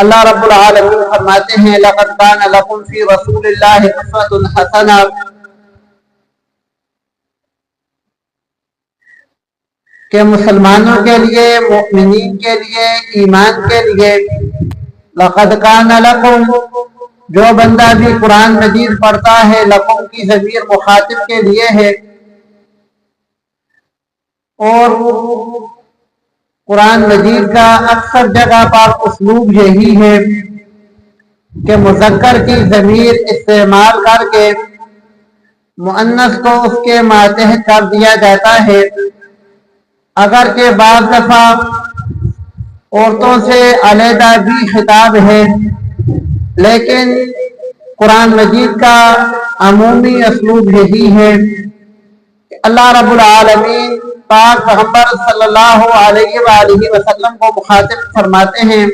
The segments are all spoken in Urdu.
اللہ رب العالمین فرماتے ہیں لقد کان لکم فی رسول اللہ اسوۃ حسنہ، کہ مسلمانوں کے لیے، مومنین کے لیے، ایمان کے لیے لقد کان لکم، جو بندہ بھی قرآن مجید پڑھتا ہے، لکم کی ضمیر مخاطب کے لیے ہے، اور قرآن مجید کا اکثر جگہ پر اسلوب یہی ہے کہ مذکر کی ضمیر استعمال کر کے مؤنث کو اس کے ماتحت کر دیا جاتا ہے، اگرچہ بعض دفعہ عورتوں سے علیحدہ بھی خطاب ہے، لیکن قرآن مجید کا عمومی اسلوب یہی ہے کہ اللہ رب العالمین پاک پیغمبر صلی اللہ علیہ وآلہ وسلم کو مخاطب فرماتے ہیں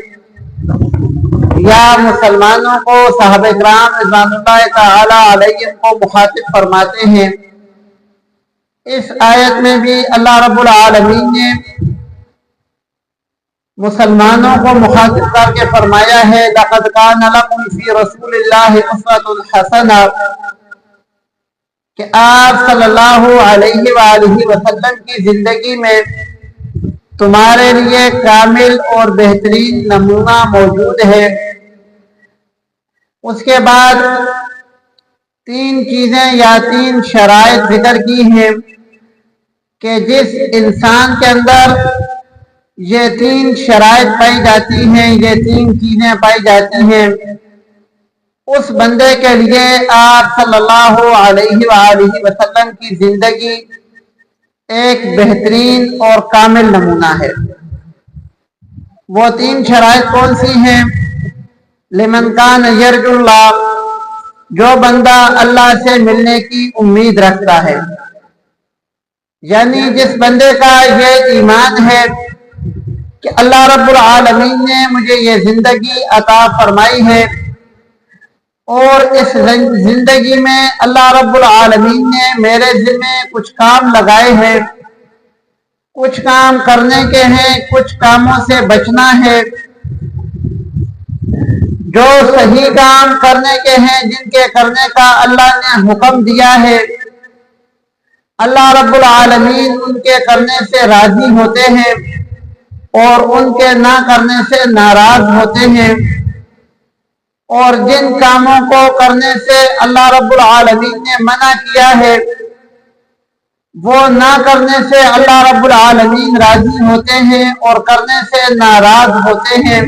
یا مسلمانوں کو، صحابہ کرام رضوان اللہ تعالی علیہم کو مخاطب فرماتے ہیں۔ اس آیت میں بھی اللہ رب العالمین نے مسلمانوں کو مخاطب کر کے فرمایا ہے لقد کان لکم فی رسول اللہ اسوۃ حسنہ، کہ آپ صلی اللہ علیہ وآلہ وسلم کی زندگی میں تمہارے لیے کامل اور بہترین نمونہ موجود ہے۔ اس کے بعد تین چیزیں یا تین شرائط ذکر کی ہیں کہ جس انسان کے اندر یہ تین شرائط پائی جاتی ہیں، یہ تین چیزیں پائی جاتی ہیں، اس بندے کے لیے آپ صلی اللہ علیہ وآلہ وسلم کی زندگی ایک بہترین اور کامل نمونہ ہے۔ وہ تین شرائط کون سی ہیں؟ لمن کان یرجو اللہ، جو بندہ اللہ سے ملنے کی امید رکھتا ہے، یعنی جس بندے کا یہ ایمان ہے کہ اللہ رب العالمین نے مجھے یہ زندگی عطا فرمائی ہے اور اس زندگی میں اللہ رب العالمین نے میرے ذمہ کچھ کام لگائے ہیں، کچھ کام کرنے کے ہیں، کچھ کاموں سے بچنا ہے، جو صحیح کام کرنے کے ہیں، جن کے کرنے کا اللہ نے حکم دیا ہے، اللہ رب العالمین ان کے کرنے سے راضی ہوتے ہیں اور ان کے نہ کرنے سے ناراض ہوتے ہیں، اور جن کاموں کو کرنے سے اللہ رب العالمین نے منع کیا ہے، وہ نہ کرنے سے اللہ رب العالمین راضی ہوتے ہیں اور کرنے سے ناراض ہوتے ہیں،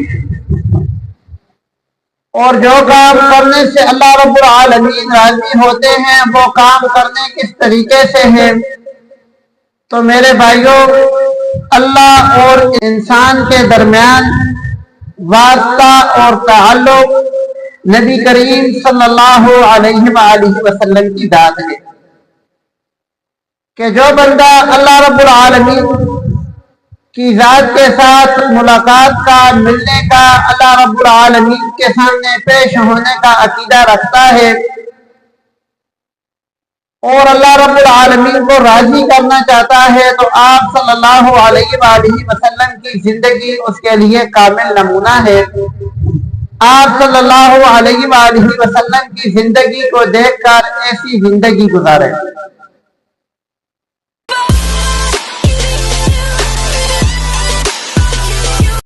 اور جو کام کرنے سے اللہ رب العالمین راضی ہوتے ہیں وہ کام کرنے کس طریقے سے ہیں؟ تو میرے بھائیوں، اللہ اور انسان کے درمیان واسطہ اور تعلق نبی کریم صلی اللہ علیہ وآلہ وسلم کی ذات ہے، کہ جو بندہ اللہ رب العالمین کی ذات کے ساتھ ملاقات کا، ملنے کا، اللہ رب العالمین کے سامنے پیش ہونے کا عقیدہ رکھتا ہے اور اللہ رب العالمین کو راضی کرنا چاہتا ہے، تو آپ صلی اللہ علیہ وآلہ وسلم کی زندگی اس کے لیے کامل نمونہ ہے۔ آپ صلی اللہ علیہ وآلہ وسلم کی زندگی کو دیکھ کر ایسی زندگی گزاریں۔